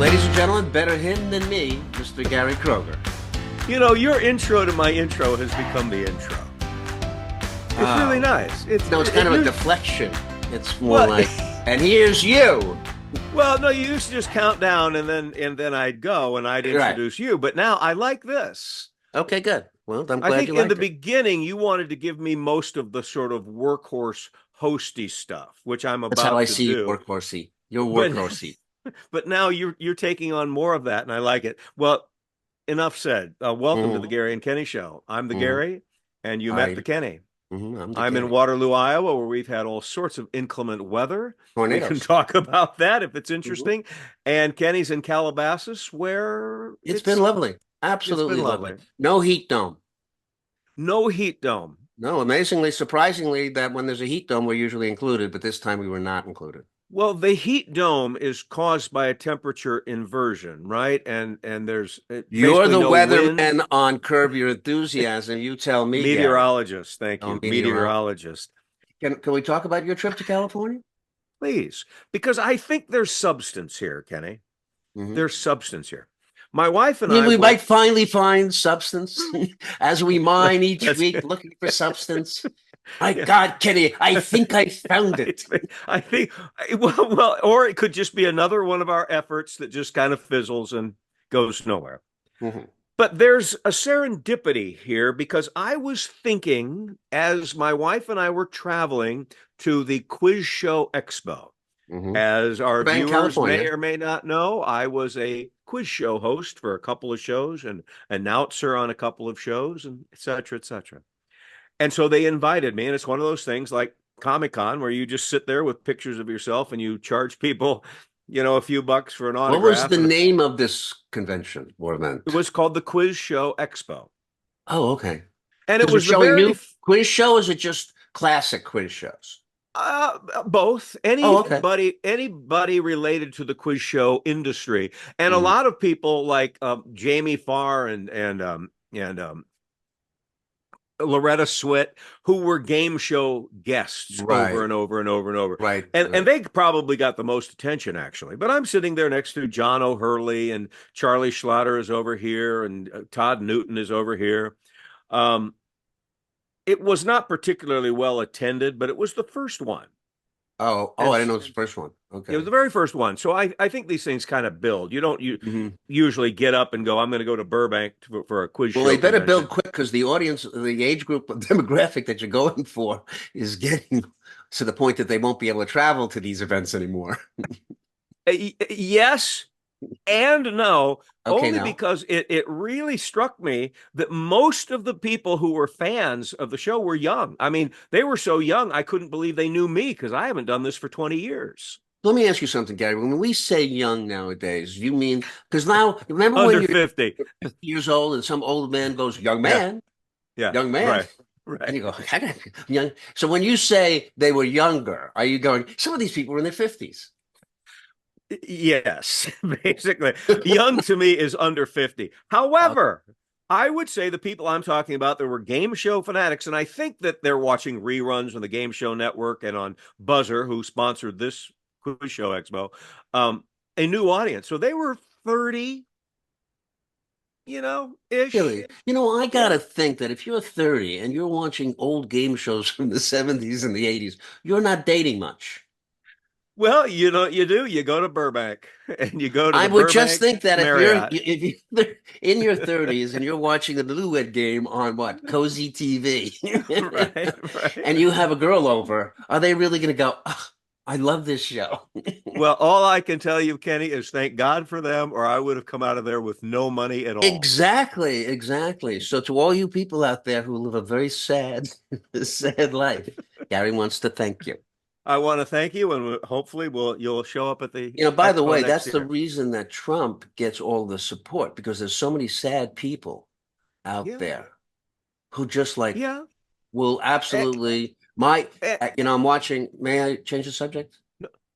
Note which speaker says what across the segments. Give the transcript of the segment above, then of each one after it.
Speaker 1: Ladies and gentlemen, better him than me, Mr. Gary Kroger.
Speaker 2: You know, your intro to my intro has become the intro. It's really nice.
Speaker 1: It's kind of a deflection. It's more like, and here's you.
Speaker 2: Well, no, you used to just count down and then I'd go and I'd introduce you. But now I like this.
Speaker 1: Okay, good. Well, I'm glad
Speaker 2: I think
Speaker 1: you liked
Speaker 2: in the beginning you wanted to give me most of the sort of workhorse hosty stuff, which I'm about to do.
Speaker 1: That's how I see you, workhorsey. You're workhorsey.
Speaker 2: But now you're taking on more of that, and I like it. Well, enough said. Welcome to the Gary and Kenny Show. I'm the Gary, and you met the Kenny. I'm in Waterloo, Iowa, where we've had all sorts of inclement weather.
Speaker 1: Tornadoes.
Speaker 2: We can talk about that if it's interesting. And Kenny's in Calabasas, where
Speaker 1: it's been lovely. Absolutely lovely. No heat dome.
Speaker 2: No heat dome.
Speaker 1: No, amazingly, surprisingly, that when there's a heat dome, we're usually included, but this time we were not included.
Speaker 2: Well, the heat dome is caused by a temperature inversion, right? And there's
Speaker 1: you're the weatherman on Curb Your Enthusiasm. You tell me.
Speaker 2: Meteorologist, thank you, meteorologist.
Speaker 1: Can we talk about your trip to California,
Speaker 2: please? Because I think there's substance here, Kenny. There's substance here. My wife and I.
Speaker 1: We might finally find substance as we mine each week, looking for substance. My God, Kenny, I think I found it.
Speaker 2: I think, well, or it could just be another one of our efforts that just kind of fizzles and goes nowhere. But there's a serendipity here because I was thinking as my wife and I were traveling to the Quiz Show Expo. As our viewers may or may not know, I was a quiz show host for a couple of shows and announcer on a couple of shows, and et cetera, et cetera. And so they invited me, and it's one of those things like Comic-Con where you just sit there with pictures of yourself and you charge people, a few bucks for an autograph.
Speaker 1: What was the name of this convention or event?
Speaker 2: It was called the Quiz Show Expo.
Speaker 1: Oh, okay.
Speaker 2: And it was showing
Speaker 1: new quiz show, or is it just classic quiz shows?
Speaker 2: Both. Anybody related to the quiz show industry, and a lot of people like Jamie Farr and Loretta Swit, who were game show guests over and over and over and over.
Speaker 1: Right.
Speaker 2: And they probably got the most attention, actually. But I'm sitting there next to John O'Hurley, and Charlie Schlatter is over here, and Todd Newton is over here. It was not particularly well attended, but it was the first one.
Speaker 1: I didn't know it was the first one. Okay.
Speaker 2: It was the very first one. So I think these things kind of build. You don't usually get up and go, I'm going to go to Burbank for a quiz show.
Speaker 1: Well, they better build quick because the audience, the age group demographic that you're going for is getting to the point that they won't be able to travel to these events anymore.
Speaker 2: Yes and no. Because it really struck me that most of the people who were fans of the show were young. I mean, they were so young, I couldn't believe they knew me because I haven't done this for 20 years.
Speaker 1: Let me ask you something, Gary. When we say young nowadays, you mean, because now, remember
Speaker 2: under
Speaker 1: when you're
Speaker 2: 50
Speaker 1: years old and some old man goes, young man?
Speaker 2: Yeah.
Speaker 1: Young man?
Speaker 2: Right.
Speaker 1: And you go, young. So when you say they were younger, are you going, some of these people were in their 50s?
Speaker 2: Yes, basically. Young to me is under 50. However, I would say the people I'm talking about, there were game show fanatics, and I think that they're watching reruns on the Game Show Network and on Buzzer, who sponsored this Quiz Show Expo, a new audience. So they were 30, ish.
Speaker 1: Really? I got to think that if you're 30 and you're watching old game shows from the 70s and the 80s, you're not dating much.
Speaker 2: Well, you do. You go to Burbank and you go to
Speaker 1: I would just think that
Speaker 2: Marriott.
Speaker 1: if you're in your 30s and you're watching the Newlywed Game on Cozy TV,
Speaker 2: right.
Speaker 1: and you have a girl over, are they really going to go, oh, I love this show?
Speaker 2: Well, all I can tell you, Kenny, is thank God for them, or I would have come out of there with no money at all.
Speaker 1: Exactly. So to all you people out there who live a very sad life, Gary wants to thank you.
Speaker 2: I want to thank you, and hopefully you'll show up at the.
Speaker 1: By the way, that's the reason that Trump gets all the support, because there's so many sad people out there who just will absolutely. I'm watching. May I change the subject?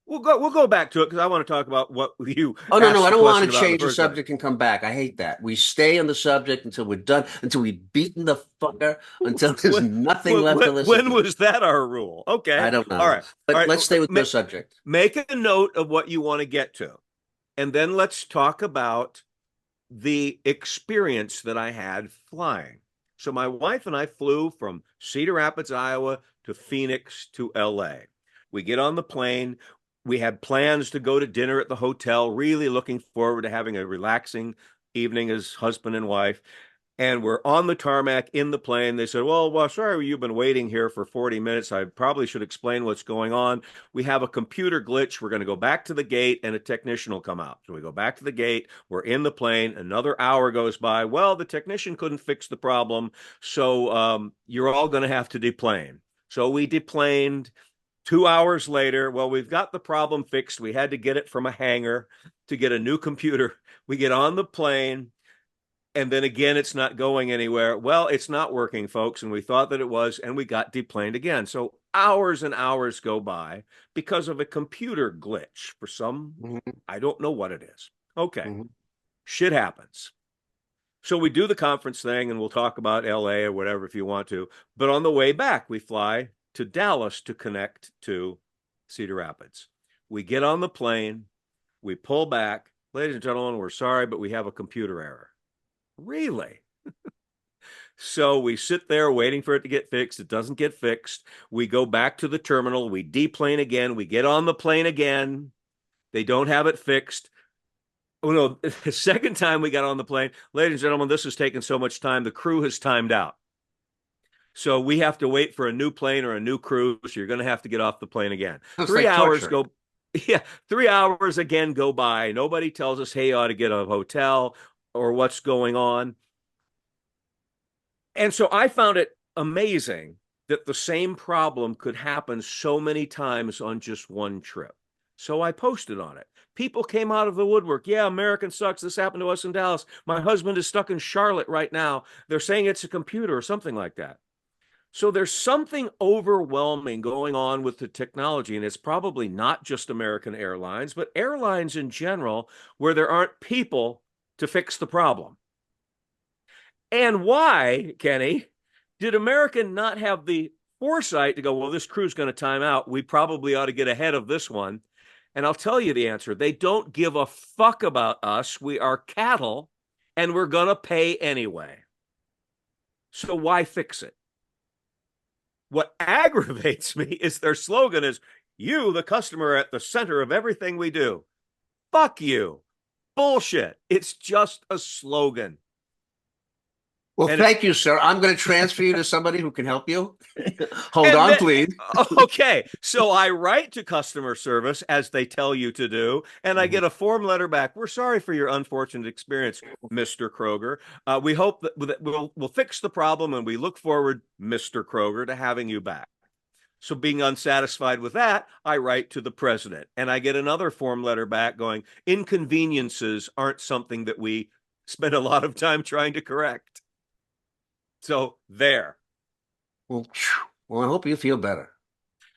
Speaker 2: We'll go back to it because I want to talk about what you.
Speaker 1: Oh no, I don't want to change the subject and come back. I hate that. We stay on the subject until we're done, until we've beaten the fucker, until there's nothing left to listen.
Speaker 2: When was that our rule? Okay,
Speaker 1: I don't know.
Speaker 2: All right,
Speaker 1: let's stay with the subject.
Speaker 2: Make a note of what you want to get to. And then let's talk about the experience that I had flying. So my wife and I flew from Cedar Rapids, Iowa to Phoenix to LA. We get on the plane. We had plans to go to dinner at the hotel, really looking forward to having a relaxing evening as husband and wife. And we're on the tarmac in the plane. They said, well, sorry, you've been waiting here for 40 minutes. I probably should explain what's going on. We have a computer glitch. We're going to go back to the gate and a technician will come out. So we go back to the gate. We're in the plane. Another hour goes by. Well, the technician couldn't fix the problem. So you're all going to have to deplane. So we deplaned. 2 hours later, well, we've got the problem fixed. We had to get it from a hangar to get a new computer. We get on the plane. And then again, it's not going anywhere. Well, it's not working, folks. And we thought that it was, and we got deplaned again. So hours and hours go by because of a computer glitch for some, I don't know what it is. Okay. Shit happens. So we do the conference thing and we'll talk about LA or whatever if you want to. But on the way back, we fly to Dallas to connect to Cedar Rapids. We get on the plane. We pull back. Ladies and gentlemen, we're sorry, but we have a computer error. Really? So we sit there waiting for it to get fixed. It doesn't get fixed. We go back to the terminal. We deplane again. We get on the plane again. They don't have it fixed. Oh, no. The second time we got on the plane, ladies and gentlemen, this has taken so much time. The crew has timed out. So we have to wait for a new plane or a new crew. So you're going to have to get off the plane again.
Speaker 1: It's
Speaker 2: 3
Speaker 1: like
Speaker 2: hours
Speaker 1: torture.
Speaker 2: go. Yeah, 3 hours again go by. Nobody tells us, hey, you ought to get a hotel or what's going on. And so I found it amazing that the same problem could happen so many times on just one trip. So I posted on it. People came out of the woodwork. Yeah, American sucks. This happened to us in Dallas. My husband is stuck in Charlotte right now. They're saying it's a computer or something like that. So there's something overwhelming going on with the technology, and it's probably not just American Airlines, but airlines in general, where there aren't people to fix the problem. And why, Kenny, did American not have the foresight to go, well, this crew's going to time out. We probably ought to get ahead of this one. And I'll tell you the answer. They don't give a fuck about us. We are cattle, and we're going to pay anyway. So why fix it? What aggravates me is their slogan is, you, the customer, are at the center of everything we do. Fuck you. Bullshit. It's just a slogan.
Speaker 1: Well, thank you, sir. I'm going to transfer you to somebody who can help you. Hold on, please.
Speaker 2: Okay. So I write to customer service as they tell you to do, and I get a form letter back. We're sorry for your unfortunate experience, Mr. Kroger. We hope that we'll fix the problem, and we look forward, Mr. Kroger, to having you back. So being unsatisfied with that, I write to the president, and I get another form letter back going, inconveniences aren't something that we spend a lot of time trying to correct. So there.
Speaker 1: Well, I hope you feel better.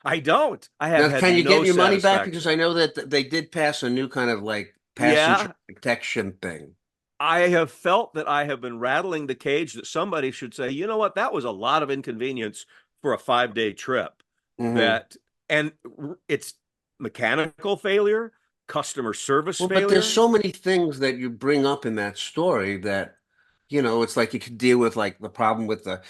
Speaker 2: I don't. I have.
Speaker 1: Now, can you get your money back? Because I know that they did pass a new kind of like passenger protection thing.
Speaker 2: I have felt that I have been rattling the cage that somebody should say, you know what, that was a lot of inconvenience for a 5-day trip. And it's mechanical failure, customer service failure.
Speaker 1: But there's so many things that you bring up in that story that, you know, it's like you could deal with like the problem with the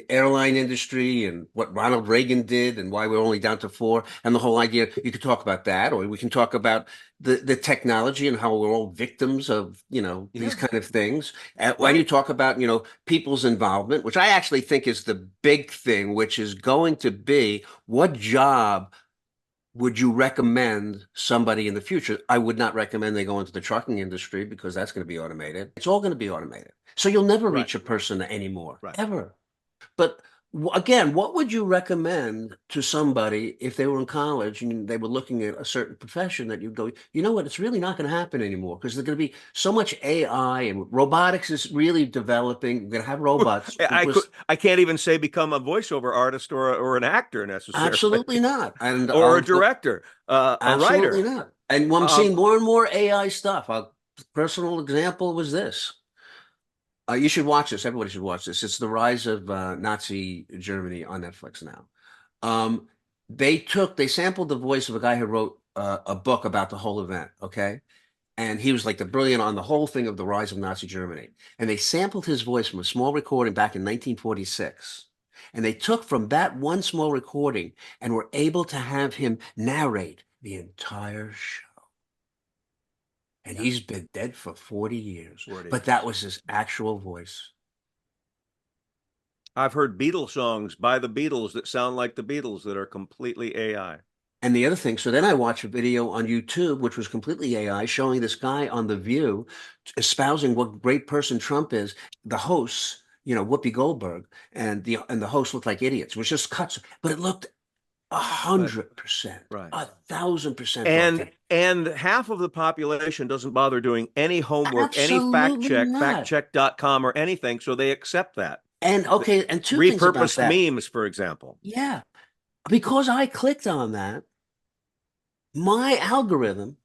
Speaker 1: airline industry and what Ronald Reagan did and why we're only down to 4 and the whole idea. You could talk about that, or we can talk about the technology and how we're all victims of, you know, these kind of things. And when you talk about, you know, people's involvement, which I actually think is the big thing, which is going to be what job would you recommend somebody in the future? I would not recommend they go into the trucking industry because that's going to be automated. It's all going to be automated. So you'll never reach a person anymore, ever. But again, what would you recommend to somebody if they were in college and they were looking at a certain profession that you'd go, you know what, it's really not going to happen anymore because there's going to be so much AI and robotics is really developing. We're going to have robots.
Speaker 2: I can't even say become a voiceover artist or an actor necessarily.
Speaker 1: Absolutely not. And
Speaker 2: or a director, a writer.
Speaker 1: Absolutely not. And I'm seeing more and more AI stuff. A personal example was this. You should watch this. Everybody should watch this. It's the rise of Nazi Germany on Netflix now. They sampled the voice of a guy who wrote a book about the whole event. Okay. And he was like the brilliant on the whole thing of the rise of Nazi Germany. And they sampled his voice from a small recording back in 1946. And they took from that one small recording and were able to have him narrate the entire show. And he's been dead for 40 years. But that was his actual voice.
Speaker 2: I've heard Beatles songs by the Beatles that sound like the Beatles that are completely AI.
Speaker 1: And the other thing, so then I watched a video on YouTube, which was completely AI, showing this guy on The View espousing what great person Trump is. The hosts, you know, Whoopi Goldberg, and the hosts looked like idiots. It was just cuts, but it looked 100%,
Speaker 2: right,
Speaker 1: 1,000%.
Speaker 2: And half of the population doesn't bother doing any homework, any fact check, factcheck.com or anything, so they accept that.
Speaker 1: And okay, and two things about
Speaker 2: repurposed
Speaker 1: that.
Speaker 2: memes, for example.
Speaker 1: Yeah, because I clicked on that, my algorithm,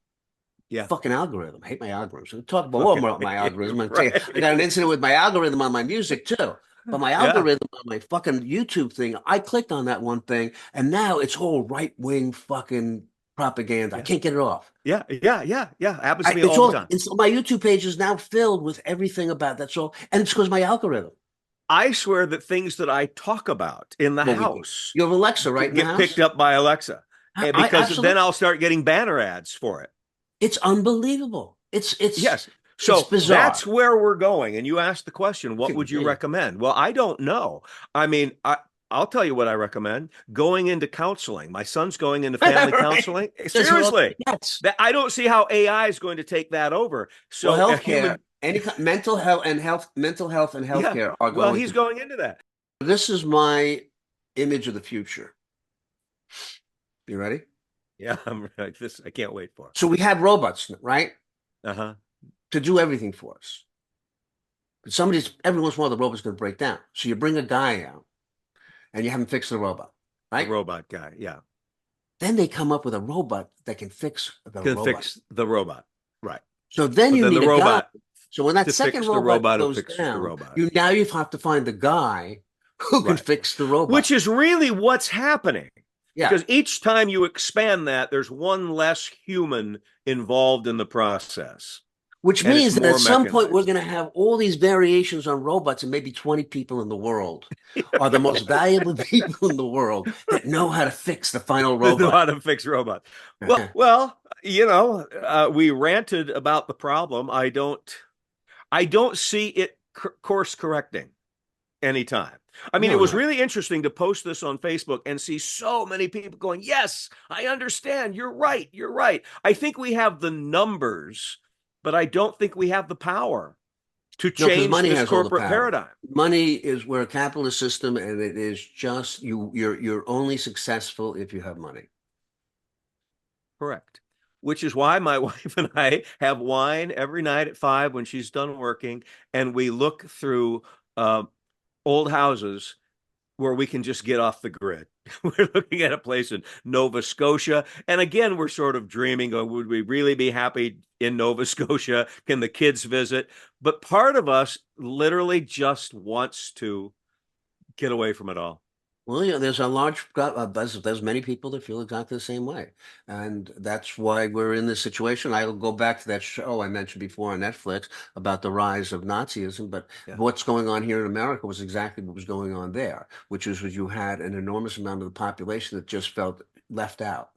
Speaker 1: fucking algorithm, I hate my algorithms. We'll talk about more about my algorithm. I got an incident with my algorithm on my music too. But my algorithm on my fucking YouTube thing, I clicked on that one thing, and now it's all right-wing fucking propaganda. I can't get it off.
Speaker 2: Yeah. Happens to me all the time.
Speaker 1: And so my YouTube page is now filled with everything about that. So, and it's because my algorithm.
Speaker 2: I swear that things that I talk about in the house,
Speaker 1: you have Alexa, right?
Speaker 2: Get picked up by Alexa, because then I'll start getting banner ads for it.
Speaker 1: It's unbelievable. It's
Speaker 2: yes. So
Speaker 1: it's bizarre.
Speaker 2: That's where we're going. And you asked the question, what would you recommend? Well, I don't know. I mean, I'll tell you what I recommend. Going into counseling. My son's going into family counseling. Seriously. I don't see how AI is going to take that over. So
Speaker 1: healthcare, any mental health and healthcare are going.
Speaker 2: Well, he's going into that.
Speaker 1: This is my image of the future. You ready?
Speaker 2: Yeah, I'm like this. I can't wait for it.
Speaker 1: So we have robots, right?
Speaker 2: Uh-huh.
Speaker 1: To do everything for us. But every once in a while, the robot's going to break down. So you bring a guy out and you have him fix the robot, right?
Speaker 2: The robot guy, yeah.
Speaker 1: Then they come up with a robot that can fix the robot.
Speaker 2: Right.
Speaker 1: So then you need a robot. So when that second robot goes down, you have to find the guy who can fix the robot.
Speaker 2: Which is really what's happening. Yeah. Because each time you expand that, there's one less human involved in the process.
Speaker 1: Which means that at some point we're going to have all these variations on robots, and maybe 20 people in the world are the most valuable people in the world that know how to fix the final robot.
Speaker 2: Know how to fix robots. Well, you know, we ranted about the problem. I don't see it course correcting anytime. I mean, it was really interesting to post this on Facebook and see so many people going, yes, I understand. You're right. You're right. I think we have the numbers, but I don't think we have the power to change this corporate paradigm.
Speaker 1: Money is, we're a capitalist system, and it is just you're only successful if you have money.
Speaker 2: Correct. Which is why my wife and I have wine every night at 5 when she's done working, and we look through old houses where we can just get off the grid. We're looking at a place in Nova Scotia. And again, we're sort of dreaming, would we really be happy in Nova Scotia? Can the kids visit? But part of us literally just wants to get away from it all.
Speaker 1: Well, yeah, there's a large, there's many people that feel exactly the same way. And that's why we're in this situation. I'll go back to that show I mentioned before on Netflix about the rise of Nazism, but what's going on here in America was exactly what was going on there, which is you had an enormous amount of the population that just felt left out,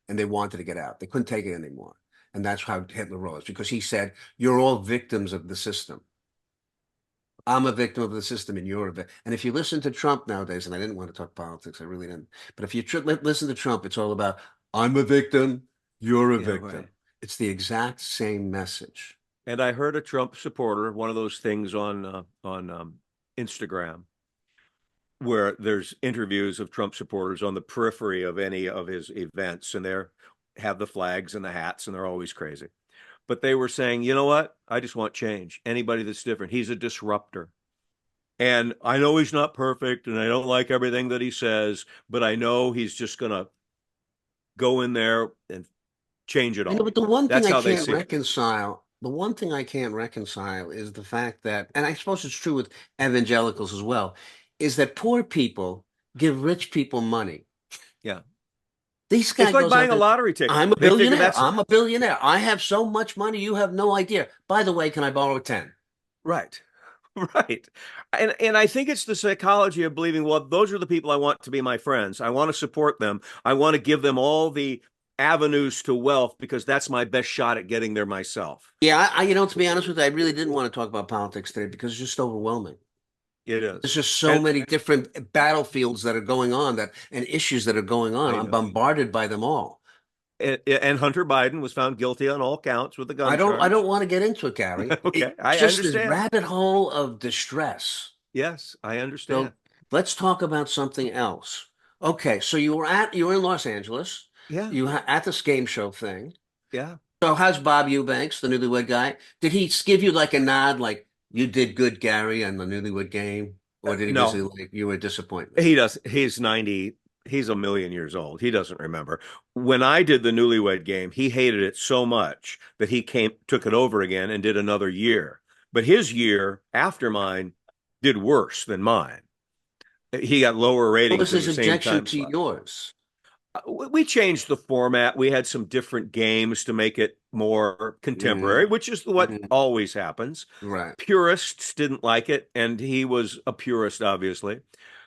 Speaker 1: and they wanted to get out. They couldn't take it anymore. And that's how Hitler rose, because he said, you're all victims of the system. I'm a victim of the system, and you're a victim. And if you listen to Trump nowadays, and I didn't want to talk politics, I really didn't. But if you listen to Trump, it's all about, I'm a victim, you're a victim. Right. It's the exact same message.
Speaker 2: And I heard a Trump supporter, one of those things on Instagram, where there's interviews of Trump supporters on the periphery of any of his events, and they have the flags and the hats, and they're always crazy. But they were saying, you know what? I just want change. Anybody that's different. He's a disruptor. And I know he's not perfect, and I don't like everything that he says, but I know he's just going to go in there and change it all.
Speaker 1: But the one thing I can't reconcile, is the fact that, and I suppose it's true with evangelicals as well, is that poor people give rich people money.
Speaker 2: Yeah.
Speaker 1: This
Speaker 2: It's
Speaker 1: guy
Speaker 2: like
Speaker 1: goes out
Speaker 2: buying a
Speaker 1: there.
Speaker 2: lottery ticket.
Speaker 1: I'm a
Speaker 2: They figure
Speaker 1: billionaire.
Speaker 2: that's
Speaker 1: I'm a billionaire. I have so much money. You have no idea. By the way, can I borrow 10?
Speaker 2: right. Right. And I think it's the psychology of believing, well, those are the people I want to be my friends. I want to support them. I want to give them all the avenues to wealth because that's my best shot at getting there myself.
Speaker 1: Yeah, to be honest with you, I really didn't want to talk about politics today because it's just overwhelming.
Speaker 2: It
Speaker 1: There's
Speaker 2: is.
Speaker 1: just so
Speaker 2: And
Speaker 1: many different battlefields that are going on and issues that are going on.
Speaker 2: I
Speaker 1: I'm
Speaker 2: know.
Speaker 1: bombarded by them all.
Speaker 2: And Hunter Biden was found guilty on all counts with the gun
Speaker 1: I
Speaker 2: charge.
Speaker 1: don't want to get into it, Gary.
Speaker 2: Okay,
Speaker 1: It's
Speaker 2: I
Speaker 1: just this
Speaker 2: understand.
Speaker 1: rabbit hole of distress.
Speaker 2: Yes, I
Speaker 1: So
Speaker 2: understand.
Speaker 1: let's talk about something else. Okay, so you were in Los Angeles.
Speaker 2: Yeah,
Speaker 1: You at this game show thing.
Speaker 2: yeah.
Speaker 1: So how's Bob Eubanks, the newlywed guy? Did he give you like a nod, like you did good, Gary, on the newlywed game, or did he
Speaker 2: No,
Speaker 1: basically like you were a disappointment?
Speaker 2: he does. He's 90. He's a million years old. He doesn't remember. When I did the newlywed game, he hated it so much that he took it over again and did another year. But his year after mine did worse than mine. He got lower
Speaker 1: What was
Speaker 2: ratings in
Speaker 1: his
Speaker 2: the same
Speaker 1: objection
Speaker 2: time
Speaker 1: to
Speaker 2: slot.
Speaker 1: yours?
Speaker 2: We changed the format. We had some different games to make it more contemporary,
Speaker 1: Mm,
Speaker 2: which is what
Speaker 1: mm,
Speaker 2: always happens.
Speaker 1: right.
Speaker 2: Purists didn't like it, and he was a purist, obviously.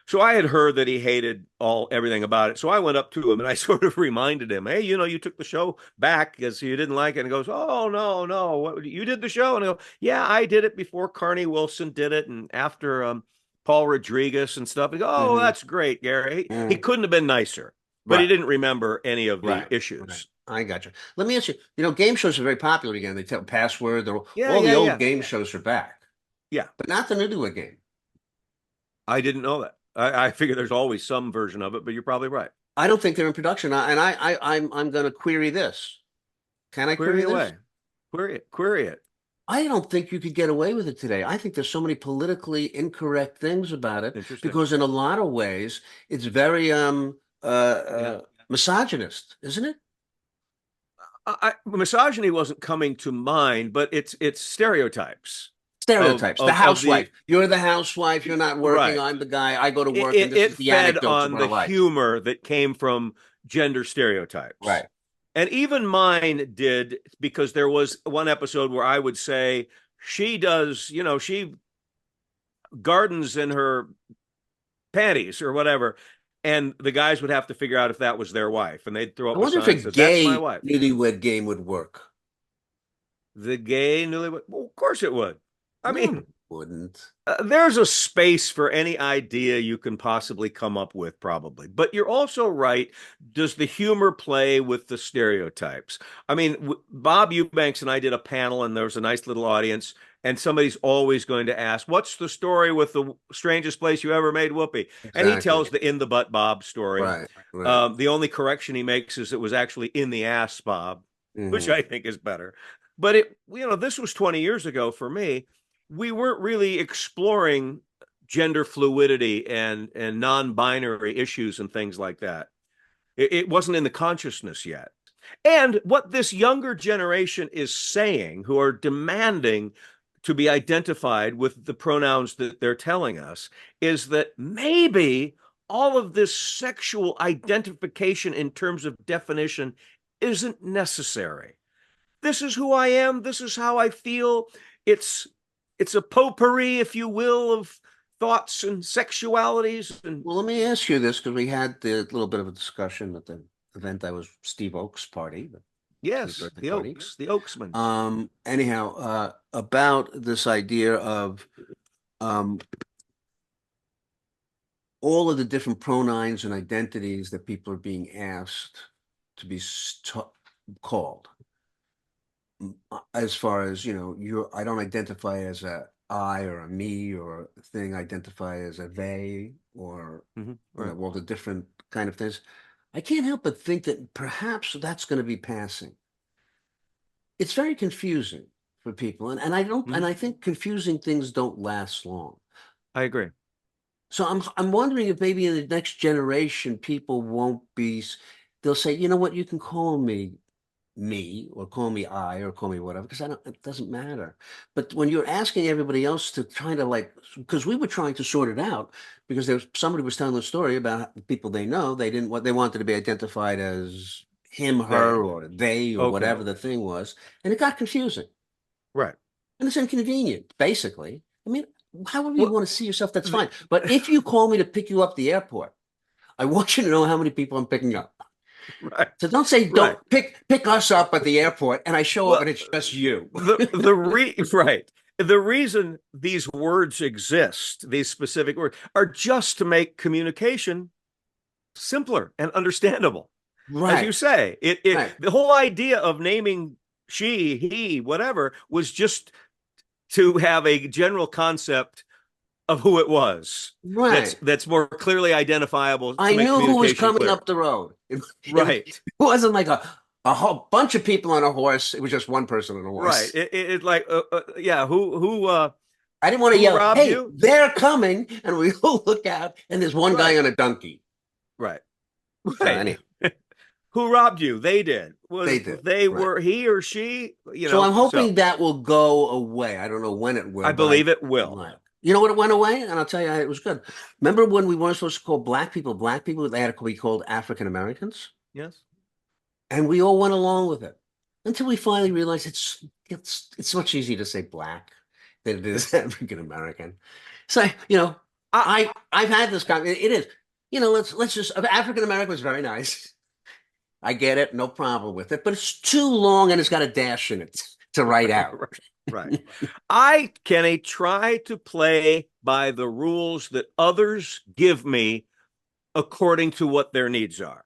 Speaker 2: So I had heard that he hated everything about it. So I went up to him and I sort of reminded him, "Hey, you took the show back because you didn't like it." And he goes, "Oh no, no, what, you did the show?" And I go, "Yeah, I did it before Carney Wilson did it, and after Paul Rodriguez and stuff." He goes, "Oh,
Speaker 1: Hmm.
Speaker 2: that's great, Gary." He
Speaker 1: Mm,
Speaker 2: couldn't have been nicer, but he
Speaker 1: right,
Speaker 2: didn't remember any of the
Speaker 1: right, right.
Speaker 2: issues.
Speaker 1: I got you. Let me ask you, game shows are very popular again. They tell password.
Speaker 2: Yeah,
Speaker 1: All the
Speaker 2: yeah,
Speaker 1: old
Speaker 2: yeah,
Speaker 1: game shows are back,
Speaker 2: yeah.
Speaker 1: but not the newlywed game.
Speaker 2: I didn't know that. I figure there's always some version of it, but you're probably right.
Speaker 1: I don't think they're in production. I'm going to query this. Can I
Speaker 2: Query
Speaker 1: query this?
Speaker 2: away. Query it. Query it.
Speaker 1: I don't think you could get away with it today. I think there's so many politically incorrect things about it
Speaker 2: Interesting.
Speaker 1: because in a lot of ways it's very
Speaker 2: Yeah.
Speaker 1: misogynist, isn't it?
Speaker 2: Misogyny wasn't coming to mind, but it's stereotypes of
Speaker 1: Stereotypes. The
Speaker 2: of of
Speaker 1: housewife.
Speaker 2: the
Speaker 1: You're the housewife. You're not working.
Speaker 2: right.
Speaker 1: I'm the guy. I go to
Speaker 2: It,
Speaker 1: work, and
Speaker 2: it
Speaker 1: this is
Speaker 2: it
Speaker 1: the
Speaker 2: fed
Speaker 1: anecdotes of
Speaker 2: on
Speaker 1: our
Speaker 2: the
Speaker 1: life.
Speaker 2: humor that came from gender stereotypes.
Speaker 1: Right.
Speaker 2: And even mine did because there was one episode where I would say she does, she gardens in her panties or whatever. And the guys would have to figure out if that was their wife. And they'd throw
Speaker 1: I
Speaker 2: up a
Speaker 1: wonder if
Speaker 2: sign
Speaker 1: a
Speaker 2: that said, "That's my
Speaker 1: gay
Speaker 2: wife."
Speaker 1: newlywed game would work.
Speaker 2: The gay newlywed. Well, of course it would. I
Speaker 1: No,
Speaker 2: mean,
Speaker 1: it wouldn't.
Speaker 2: there's a space for any idea you can possibly come up with, probably. But you're also right. Does the humor play with the stereotypes? I mean, Bob Eubanks and I did a panel, and there was a nice little audience. And somebody's always going to ask, "What's the story with the strangest place you ever made whoopee?" And he
Speaker 1: Exactly.
Speaker 2: tells the in the butt Bob story.
Speaker 1: Right. Right.
Speaker 2: The only correction he makes is it was actually in the ass Bob, which
Speaker 1: Hmm.
Speaker 2: I think is better. But this was 20 years ago for me. We weren't really exploring gender fluidity and non-binary issues and things like that. It wasn't in the consciousness yet. And what this younger generation is saying, who are demanding to be identified with the pronouns that they're telling us, is that maybe all of this sexual identification in terms of definition isn't necessary. This is who I am. This is how I feel. It's it's a potpourri, if you will, of thoughts and sexualities. And
Speaker 1: Well, let me ask you this because we had the little bit of a discussion at the event. I was Steve Oakes' party, his
Speaker 2: yes,
Speaker 1: birthday
Speaker 2: the
Speaker 1: party.
Speaker 2: Oaks, the Oaksmen.
Speaker 1: Anyhow, about this idea of um, all of the different pronouns and identities that people are being asked to be called. As far as I don't identify as a I or a me or a thing. I identify as a they or
Speaker 2: Right.
Speaker 1: all the different kind of things. I can't help but think that perhaps that's going to be passing. It's very confusing for people, and I don't, and
Speaker 2: Mm-hmm.
Speaker 1: I think confusing things don't last long.
Speaker 2: I agree.
Speaker 1: So I'm wondering if maybe in the next generation people won't be. They'll say, you know what, you can call me me or call me I or call me whatever, because it doesn't matter. But when you're asking everybody else to kind of like, because we were trying to sort it out, because somebody was telling a story about people they know, they wanted to be identified as him, her, or they, or whatever the thing was, and it got confusing.
Speaker 2: Right.
Speaker 1: And it's inconvenient, basically. I mean, however you want to see yourself, that's fine. But if you call me to pick you up at the airport, I want you to know how many people I'm picking up.
Speaker 2: Right.
Speaker 1: So don't say, don't pick us up at the airport and I show up and it's just you.
Speaker 2: Right. The reason these words exist, these specific words, are just to make communication simpler and understandable.
Speaker 1: Right.
Speaker 2: As you say, the whole idea of naming she, he, whatever, was just to have a general concept of who it was.
Speaker 1: Right.
Speaker 2: That's more clearly identifiable.
Speaker 1: I knew who was coming up the road.
Speaker 2: It
Speaker 1: wasn't like a whole bunch of people on a horse. It was just one person on a horse.
Speaker 2: Right. It like, who
Speaker 1: I didn't want to yell, hey,
Speaker 2: you?
Speaker 1: They're coming. And we all look out and there's one guy on a donkey.
Speaker 2: Right.
Speaker 1: So anyway.
Speaker 2: Who robbed you? They did.
Speaker 1: They did.
Speaker 2: They were he or she.
Speaker 1: So I'm hoping that will go away. I don't know when it will.
Speaker 2: I believe it will.
Speaker 1: You know what? It went away, and I'll tell you, it was good. Remember when we weren't supposed to call black people? They had to be called African Americans.
Speaker 2: Yes.
Speaker 1: And we all went along with it until we finally realized it's much easier to say black than it is African American. So I've had this conversation. It is. Let's just African American was very nice. I get it, no problem with it, but it's too long and it's got a dash in it to write out.
Speaker 2: Right. I, Kenny, try to play by the rules that others give me according to what their needs are.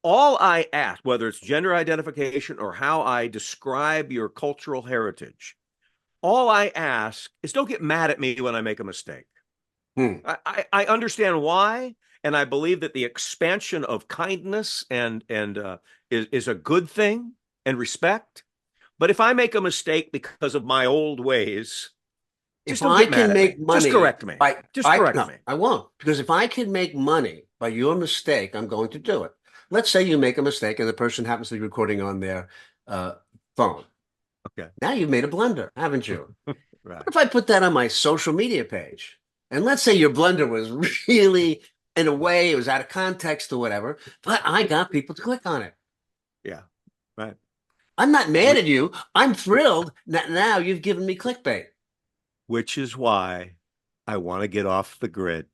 Speaker 2: All I ask, whether it's gender identification or how I describe your cultural heritage, all I ask is don't get mad at me when I make a mistake. I understand why. And I believe that the expansion of kindness is a good thing and respect. But if I make a mistake because of my old ways,
Speaker 1: if I can make money,
Speaker 2: just correct me.
Speaker 1: I won't, because if I can make money by your mistake, I'm going to do it. Let's say you make a mistake and the person happens to be recording on their phone.
Speaker 2: Okay.
Speaker 1: Now you've made a blunder, haven't you?
Speaker 2: Right.
Speaker 1: What if I put that on my social media page? And let's say your blunder was really, in a way, it was out of context or whatever, but I got people to click on it.
Speaker 2: Yeah, right.
Speaker 1: I'm not mad at you. I'm thrilled that now you've given me clickbait.
Speaker 2: Which is why I want to get off the grid.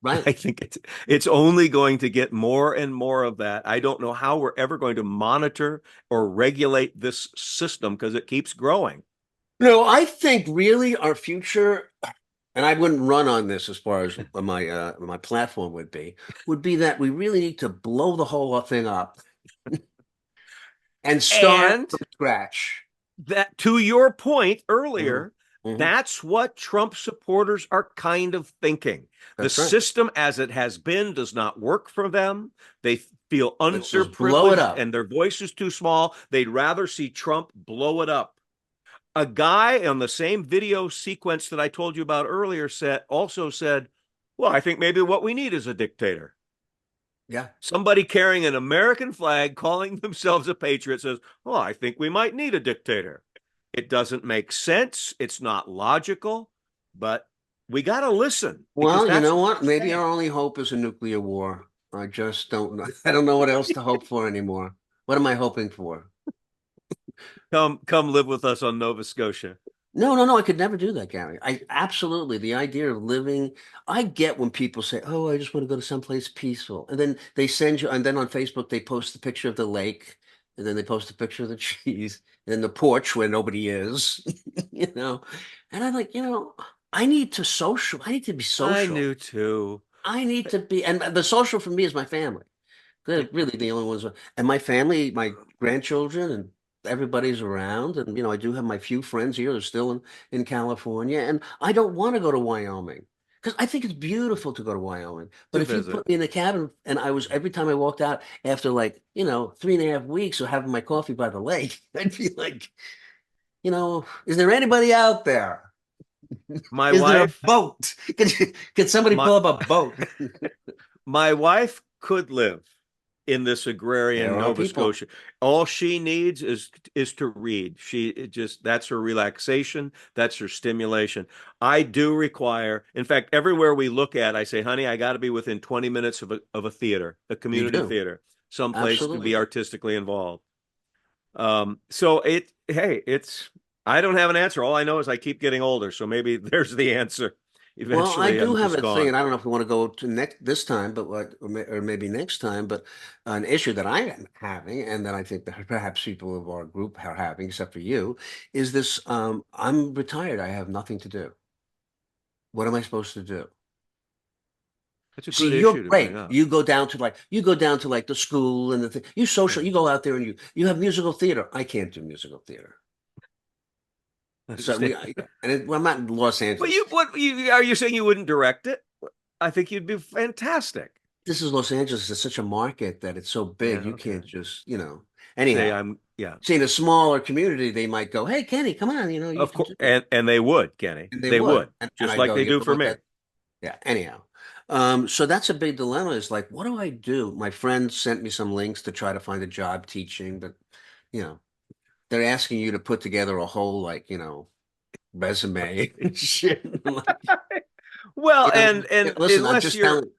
Speaker 1: Right.
Speaker 2: I think it's only going to get more and more of that. I don't know how we're ever going to monitor or regulate this system because it keeps growing.
Speaker 1: No, I think really our future, and I wouldn't run on this as far as my platform would be that we really need to blow the whole thing up and start from scratch.
Speaker 2: That, to your point earlier, that's what Trump supporters are kind of thinking. That's the system as it has been does not work for them. They feel underprivileged and their voice is too small. They'd rather see Trump blow it up. A guy on the same video sequence that I told you about earlier also said, well, I think maybe what we need is a dictator.
Speaker 1: Yeah.
Speaker 2: Somebody carrying an American flag, calling themselves a patriot, says, well, I think we might need a dictator. It doesn't make sense. It's not logical, but we got to listen.
Speaker 1: Well, you know what? Maybe our only hope is a nuclear war. I just don't know. I don't know what else to hope for anymore. What am I hoping for?
Speaker 2: Come live with us on Nova Scotia.
Speaker 1: No. I could never do that, Gary. Absolutely. The idea of living, I get when people say, oh, I just want to go to someplace peaceful. And then they send you, and then on Facebook, they post the picture of the lake, and then they post a picture of the trees, and then the porch where nobody is, And I'm like, I need to be social.
Speaker 2: I knew too.
Speaker 1: I need to be, and the social for me is my family. They're really the only ones. And my family, my grandchildren, and everybody's around. And, I do have my few friends here. They're still in California. And I don't want to go to Wyoming because I think it's beautiful to go to Wyoming. But if you put me in a cabin and every time I walked out after 3.5 weeks of having my coffee by the lake, I'd be like, is there anybody out there?
Speaker 2: My
Speaker 1: Is
Speaker 2: wife,
Speaker 1: there a boat? Could somebody pull up a boat?
Speaker 2: My wife could live in this agrarian
Speaker 1: There are
Speaker 2: Nova
Speaker 1: people.
Speaker 2: Scotia. All she needs is to read. That's her relaxation, that's her stimulation. I do require, in fact, everywhere we look at, I say, honey, I got to be within 20 minutes of a theater, a
Speaker 1: You
Speaker 2: community
Speaker 1: do.
Speaker 2: theater, someplace to be
Speaker 1: Absolutely.
Speaker 2: artistically involved. So hey, I don't have an answer. All I know is I keep getting older, so maybe there's the answer.
Speaker 1: Well, I
Speaker 2: Eventually,
Speaker 1: do
Speaker 2: I'm
Speaker 1: have
Speaker 2: just
Speaker 1: a thing,
Speaker 2: gone.
Speaker 1: and I don't know if we want to go to next this time, but or maybe next time, but an issue that I am having, and that I think that perhaps people of our group are having, except for you, is this: I'm retired. I have nothing to do. What am I supposed to do?
Speaker 2: That's a
Speaker 1: See,
Speaker 2: good
Speaker 1: you're
Speaker 2: issue to bring
Speaker 1: great.
Speaker 2: up.
Speaker 1: You go down to like the school and the thing. You social.
Speaker 2: Yeah,
Speaker 1: You go out there and you have musical theater. I can't do musical theater.
Speaker 2: I
Speaker 1: So
Speaker 2: understand.
Speaker 1: well, I'm not in Los
Speaker 2: But
Speaker 1: Angeles.
Speaker 2: are you saying you wouldn't direct it? I think you'd be fantastic.
Speaker 1: This is Los Angeles. It's such a market that it's so big.
Speaker 2: Yeah,
Speaker 1: You
Speaker 2: okay.
Speaker 1: can't just,
Speaker 2: See,
Speaker 1: anyhow.
Speaker 2: yeah,
Speaker 1: See, in a smaller community, they might go, "Hey, Kenny, come on, you
Speaker 2: of
Speaker 1: can
Speaker 2: course,
Speaker 1: do it,"
Speaker 2: and they would, Kenny,
Speaker 1: and they
Speaker 2: they
Speaker 1: would,
Speaker 2: would,
Speaker 1: and
Speaker 2: just
Speaker 1: I'd
Speaker 2: like
Speaker 1: go,
Speaker 2: they
Speaker 1: "You
Speaker 2: do
Speaker 1: ever
Speaker 2: for
Speaker 1: look
Speaker 2: me.
Speaker 1: at?" Yeah. Anyhow, so that's a big dilemma. Is like, what do I do? My friend sent me some links to try to find a job teaching, but you know, they're asking you to put together a whole like, resume and shit. Like,
Speaker 2: Well, and
Speaker 1: listen, I'm
Speaker 2: unless
Speaker 1: just
Speaker 2: you're
Speaker 1: telling.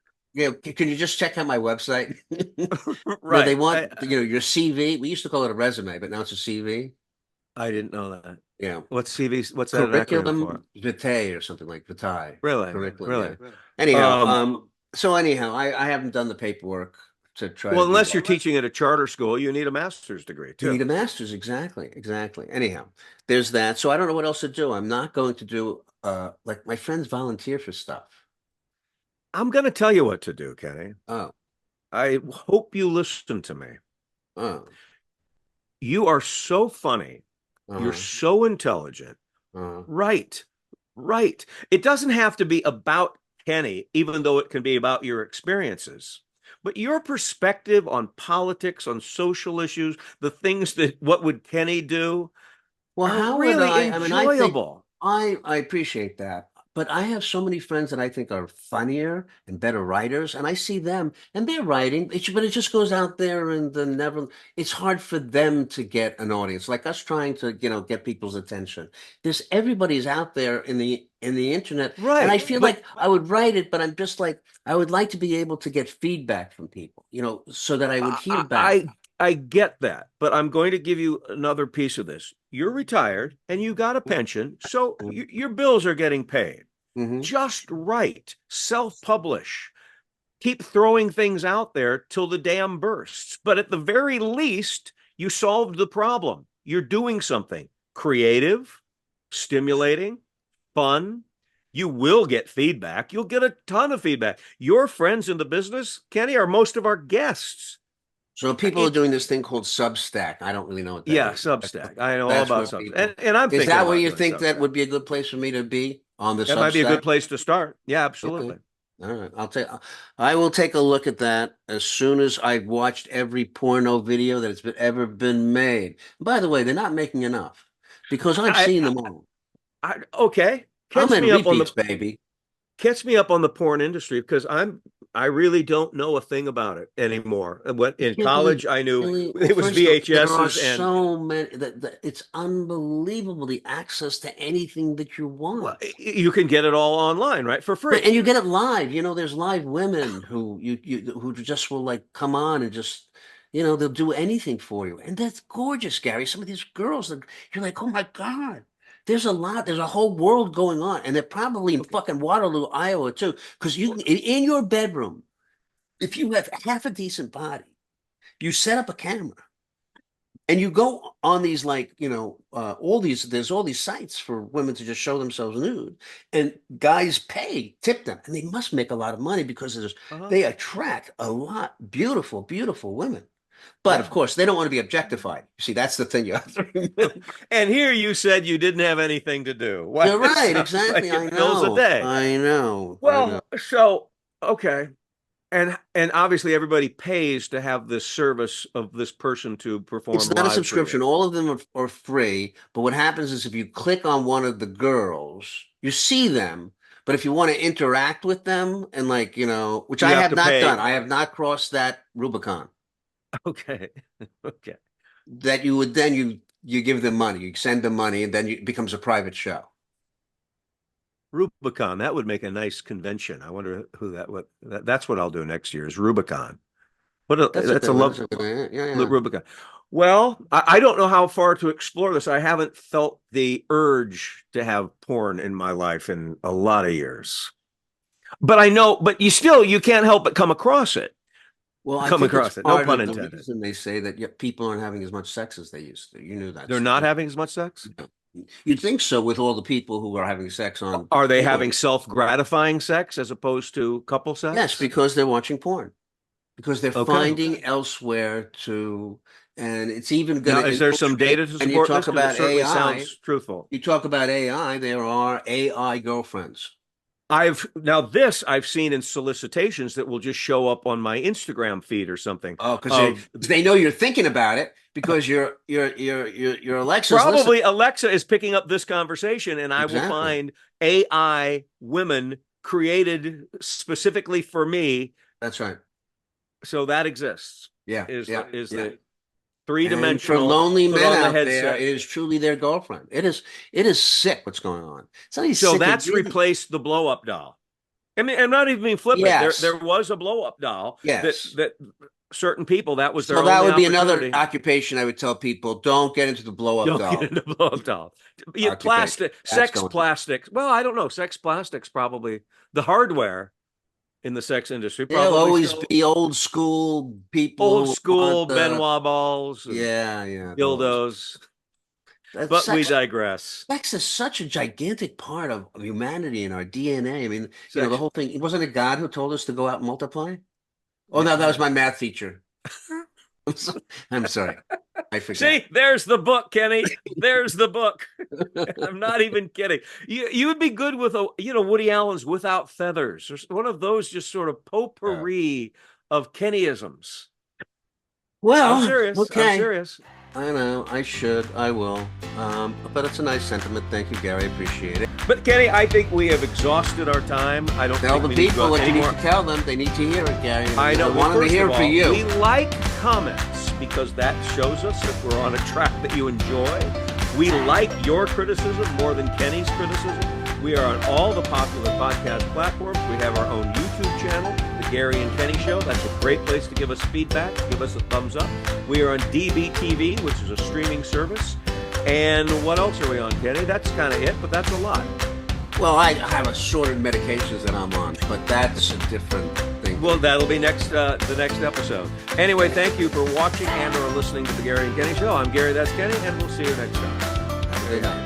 Speaker 1: Can you just check out my website? They
Speaker 2: right,
Speaker 1: want, your CV. We used to call it a resume, but now it's a CV.
Speaker 2: I didn't know that.
Speaker 1: Yeah.
Speaker 2: What's CV? What's that an acronym for?
Speaker 1: Curriculum vitae or something like vitae.
Speaker 2: Really,
Speaker 1: Curriculum, yeah.
Speaker 2: really.
Speaker 1: Anyhow,
Speaker 2: Um,
Speaker 1: I haven't done the paperwork to try
Speaker 2: well,
Speaker 1: to do
Speaker 2: unless you're
Speaker 1: that.
Speaker 2: teaching at a charter school, you need a master's degree
Speaker 1: You need
Speaker 2: too.
Speaker 1: a master's, exactly, exactly. Anyhow, there's that. So I don't know what else to do. I'm not going to do like my friends volunteer for stuff.
Speaker 2: I'm going to tell you what to do, Kenny.
Speaker 1: Oh,
Speaker 2: I hope you listen to me.
Speaker 1: oh,
Speaker 2: You are so funny. You're
Speaker 1: uh-huh,
Speaker 2: so intelligent.
Speaker 1: uh-huh.
Speaker 2: Right. Right. It doesn't have to be about Kenny, even though it can be about your experiences. But your perspective on politics, on social issues, the things that what would Kenny do
Speaker 1: Well,
Speaker 2: are
Speaker 1: how would
Speaker 2: really
Speaker 1: I mean, I think
Speaker 2: enjoyable.
Speaker 1: I appreciate that, but I have so many friends that I think are funnier and better writers, and I see them and they're writing, but it just goes out there and then never. It's hard for them to get an audience, like us trying to, get people's attention. There's everybody's out there in the internet, and I
Speaker 2: Right.
Speaker 1: feel like I would write it, but I'm just like I would like to be able to get feedback from people, so that I would hear
Speaker 2: I,
Speaker 1: back.
Speaker 2: I I get that, but I'm going to give you another piece of this. You're retired and you got a pension, so your bills are getting paid.
Speaker 1: Mm-hmm.
Speaker 2: Just write, self-publish, keep throwing things out there till the dam bursts. But at the very least, you solved the problem. You're doing something creative, stimulating, fun. You will get feedback. You'll get a ton of feedback. Your friends in the business, Kenny, are most of our guests.
Speaker 1: So people are
Speaker 2: It,
Speaker 1: doing this thing called Substack. I don't really know what that
Speaker 2: yeah,
Speaker 1: is.
Speaker 2: Substack. I know all
Speaker 1: That's
Speaker 2: about
Speaker 1: where
Speaker 2: Substack.
Speaker 1: people.
Speaker 2: And I'm
Speaker 1: Is
Speaker 2: thinking
Speaker 1: that where
Speaker 2: about
Speaker 1: you
Speaker 2: doing
Speaker 1: think that
Speaker 2: Substack.
Speaker 1: would be a good place for me to be on the
Speaker 2: That might be a good
Speaker 1: Substack?
Speaker 2: place to start. Yeah,
Speaker 1: Okay.
Speaker 2: absolutely.
Speaker 1: All right. I will take a look at that as soon as I've watched every porno video that ever been made. By the way, they're not making enough because I've
Speaker 2: I,
Speaker 1: seen them all.
Speaker 2: okay.
Speaker 1: I'm in repeats, baby.
Speaker 2: Catch me up on the porn industry because I really don't know a thing about it anymore. What
Speaker 1: You
Speaker 2: in
Speaker 1: can't believe
Speaker 2: college I knew
Speaker 1: really. Well,
Speaker 2: it was
Speaker 1: first of all, there are
Speaker 2: VHSs and
Speaker 1: so many that it's unbelievable the access to anything that you
Speaker 2: well,
Speaker 1: want.
Speaker 2: you can get it all online, right? For
Speaker 1: Right,
Speaker 2: free.
Speaker 1: and you get it live. There's live women who just will like come on and just, they'll do anything for you. And that's gorgeous, Gary. Some of these girls that you're like, oh my God, there's a whole world going on. And they're probably in
Speaker 2: Okay.
Speaker 1: fucking Waterloo, Iowa too. Because in your bedroom, if you have half a decent body, you set up a camera and you go on these like there's all these sites for women to just show themselves nude, and guys tip them, and they must make a lot of money because
Speaker 2: Uh-huh.
Speaker 1: they attract a lot beautiful women, but of
Speaker 2: Yeah.
Speaker 1: course they don't want to be objectified. You see, that's the thing you have to remember.
Speaker 2: And here you said you didn't have anything to do. Well,
Speaker 1: You're
Speaker 2: it
Speaker 1: right,
Speaker 2: sounds
Speaker 1: exactly.
Speaker 2: like
Speaker 1: I
Speaker 2: it fills a
Speaker 1: know,
Speaker 2: day.
Speaker 1: I know.
Speaker 2: Well, so okay. And obviously everybody pays to have this service of this person to
Speaker 1: It's
Speaker 2: perform
Speaker 1: not a
Speaker 2: live for you.
Speaker 1: subscription. All of them are free. But what happens is if you click on one of the girls, you see them. But if you want to interact with them and like, which
Speaker 2: You
Speaker 1: I
Speaker 2: have
Speaker 1: have
Speaker 2: to
Speaker 1: not done,
Speaker 2: pay.
Speaker 1: I have not crossed that Rubicon.
Speaker 2: Okay. Okay.
Speaker 1: That you would then you give them money, you send them money, and then it becomes a private show.
Speaker 2: Rubicon, that would make a nice convention. I wonder who that's what I'll do next year is Rubicon. That's a lovely Rubicon. Well, I don't know how far to explore this. I haven't felt the urge to have porn in my life in a lot of years. But I know, but you can't help but come across it.
Speaker 1: Well, I
Speaker 2: come
Speaker 1: think
Speaker 2: across it. No pun
Speaker 1: the
Speaker 2: intended.
Speaker 1: reason they say that people aren't having as much sex as they used to. You knew that.
Speaker 2: They're not having as much sex?
Speaker 1: No. You'd think so with all the people who are having sex on.
Speaker 2: Are they having self-gratifying sex as opposed to couple sex?
Speaker 1: Yes, because they're watching porn. Because they're finding elsewhere to, and it's even going to.
Speaker 2: Is there some data to support
Speaker 1: you talk
Speaker 2: this?
Speaker 1: about AI.
Speaker 2: Sounds truthful.
Speaker 1: You talk about AI. There are AI girlfriends.
Speaker 2: I've seen in solicitations that will just show up on my Instagram feed or something.
Speaker 1: Oh, because they know you're thinking about it because your Alexa's
Speaker 2: probably
Speaker 1: listening.
Speaker 2: Alexa is picking up this conversation, and I will find AI women created specifically for me.
Speaker 1: That's right.
Speaker 2: So that exists.
Speaker 1: Yeah,
Speaker 2: is
Speaker 1: the
Speaker 2: three-dimensional.
Speaker 1: For lonely men out
Speaker 2: there,
Speaker 1: it is truly their girlfriend. It is sick what's going on.
Speaker 2: So that's replaced the blow-up doll. I mean, I'm not even being flippant.
Speaker 1: Yes.
Speaker 2: There was a blow-up doll.
Speaker 1: Yes.
Speaker 2: That certain people, that was their
Speaker 1: only
Speaker 2: only
Speaker 1: would be another occupation I would tell people, don't get into the blow-up doll.
Speaker 2: Don't get into blow-up doll. Plastic, sex plastics. Well, I don't know. Sex plastics probably. The hardware in the sex industry.
Speaker 1: They'll always be old school people.
Speaker 2: Old school Benoit balls. Dildos. But we digress.
Speaker 1: Sex is such a gigantic part of humanity and our DNA. I mean, the whole thing. Wasn't it God who told us to go out and multiply? Oh, no, that was my math teacher. I'm sorry. I forgot.
Speaker 2: See, there's the book, Kenny. There's the book. I'm not even kidding. You would be good with Woody Allen's Without Feathers, or one of those just sort of potpourri of Kennyisms.
Speaker 1: Well,
Speaker 2: I'm serious.
Speaker 1: Okay.
Speaker 2: I'm serious.
Speaker 1: I know. I should. I will. But it's a nice sentiment. Thank you, Gary. I appreciate it.
Speaker 2: But Kenny, I think we have exhausted our time. I don't
Speaker 1: tell
Speaker 2: think
Speaker 1: the
Speaker 2: we
Speaker 1: people
Speaker 2: need to
Speaker 1: what you need to tell them. They need to hear it, Gary.
Speaker 2: I know.
Speaker 1: I want them to hear it for you.
Speaker 2: We like comments because that shows us if we're on a track that you enjoy. We like your criticism more than Kenny's criticism. We are on all the popular podcast platforms. We have our own YouTube channel, The Gary and Kenny Show. That's a great place to give us feedback, give us a thumbs up. We are on DBTV, which is a streaming service. And what else are we on, Kenny? That's kind of it, but that's a lot.
Speaker 1: Well, I have assorted medications that I'm on, but that's a different thing.
Speaker 2: Well, that'll be the next episode. Anyway, thank you for watching and or listening to The Gary and Kenny Show. I'm Gary, that's Kenny, and we'll see you next time.
Speaker 1: Have a good night.